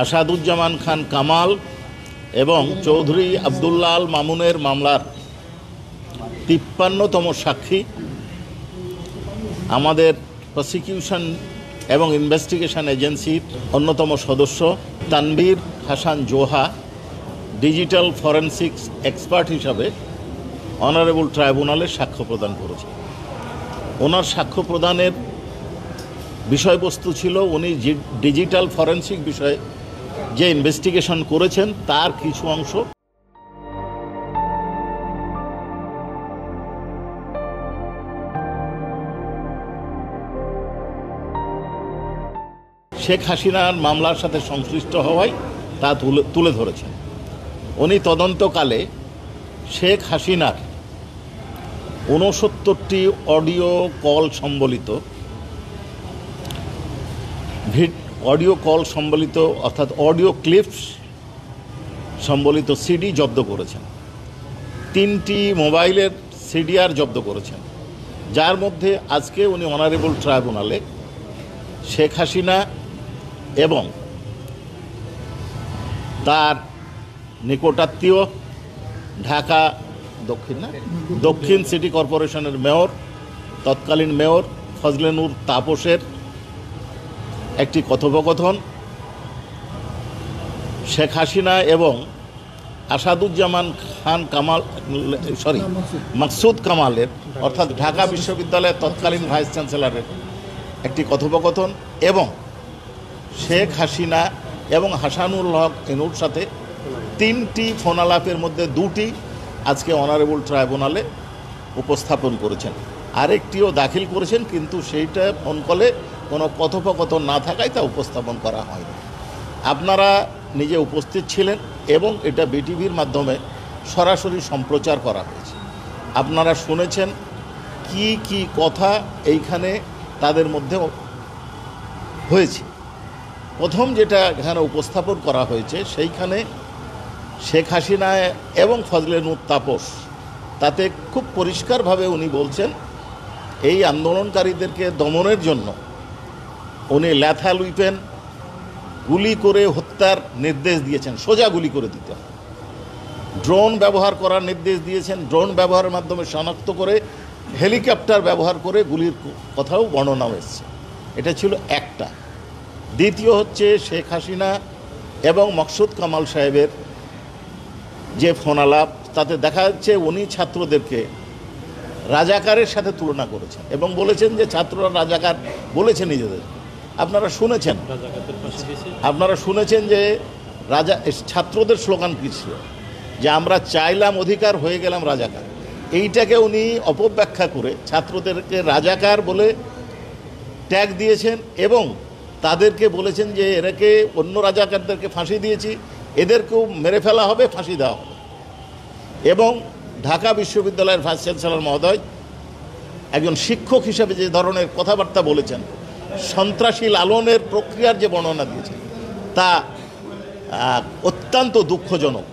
আসাদুজ্জামান খান কামাল এবং চৌধুরী আব্দুল্লাহ আল মামুনের মামলার 53তম সাক্ষী আমাদের প্রসিকিউশন এবং ইনভেস্টিগেশন এজেন্সির অন্যতম সদস্য Tanvir Hasan Zoha digital forensics expert হিসাবে অনারেবল ট্রাইব্যুনালে সাক্ষ্য প্রদান করেছে। ওনার সাক্ষ্য প্রদানের বিষয়বস্তু ছিল উনি ডিজিটাল ফরেনসিক বিষয়ে যে ইনভেস্টিগেশন করেছেন তার কিছু অংশ শেখ হাসিনার মামলার সাথে সংশ্লিষ্ট হওয়ায় তা তুলে ধরেছেন। উনি তদন্তকালে শেখ হাসিনার 69টি অডিও কল সম্বলিত অর্থাৎ অডিও ক্লিপস সম্বলিত সিডি জব্দ করেছেন। 3টি মোবাইলের সিডিআর জব্দ করেছেন, যার মধ্যে আজকে উনি অনারেবল ট্রাইব্যুনালে শেখ হাসিনা এবং তার নিকটাত্মীয় ঢাকা দক্ষিণ সিটি কর্পোরেশনের মেয়র তৎকালীন মেয়র ফজলে নূর তাপসের একটি কথোপকথন, শেখ হাসিনা এবং আসাদুজ্জামান খান মাকসুদ কামালের অর্থাৎ ঢাকা বিশ্ববিদ্যালয়ের তৎকালীন ভাইস চ্যান্সেলরের একটি কথোপকথন এবং শেখ হাসিনা এবং হাসানুল হক এনুর সাথে 3টি ফোনালাপের মধ্যে 2টি আজকে অনারেবল ট্রাইব্যুনালে উপস্থাপন করেছেন। আরেকটিও দাখিল করেছেন, কিন্তু সেইটা ফোন কলে কোনো কথোপকথন না থাকায় তা উপস্থাপন করা হয়নি। আপনারা নিজে উপস্থিত ছিলেন এবং এটা বিটিভির মাধ্যমে সরাসরি সম্প্রচার করা হয়েছে। আপনারা শুনেছেন কি কি কথা এইখানে তাদের মধ্যে হয়েছে। প্রথম যেটা এখানে উপস্থাপন করা হয়েছে সেইখানে শেখ হাসিনা এবং ফজলে নূর তাপস তাতে খুব পরিষ্কারভাবে উনি বলছেন এই আন্দোলনকারীদেরকে দমনের জন্য উনি ল্যাথাল উইপেন গুলি করে হত্যার নির্দেশ দিয়েছেন, সোজা গুলি করে দিতে হবে। ড্রোন ব্যবহার করার নির্দেশ দিয়েছেন, ড্রোন ব্যবহারের মাধ্যমে শনাক্ত করে হেলিকপ্টার ব্যবহার করে গুলির কথাও বর্ণনা এসেছে। এটা ছিল একটা। দ্বিতীয় হচ্ছে শেখ হাসিনা এবং মকসুদ কামাল সাহেবের যে ফোনালাপ, তাতে দেখা যাচ্ছে উনি ছাত্রদেরকে রাজাকারের সাথে তুলনা করেছেন এবং বলেছেন যে ছাত্ররা রাজাকার বলেছে নিজেদের। আপনারা শুনেছেন যে ছাত্রদের স্লোগান কী ছিল, যে আমরা চাইলাম অধিকার, হয়ে গেলাম রাজাকার। এইটাকে উনি অপব্যাখ্যা করে ছাত্রদেরকে রাজাকার বলে ট্যাগ দিয়েছেন এবং তাদেরকে বলেছেন যে এরাকে অন্য রাজাকারদেরকে ফাঁসি দিয়েছি, এদেরকেও মেরে ফেলা হবে, ফাঁসি দেওয়া হবে। এবং ঢাকা বিশ্ববিদ্যালয়ের ভাইস চ্যান্সেলর মহোদয় একজন শিক্ষক হিসেবে যে ধরনের কথাবার্তা বলেছেন, সন্ত্রাসী লালনের প্রক্রিয়ার যে বর্ণনা দিয়েছেন, তা অত্যন্ত দুঃখজনক।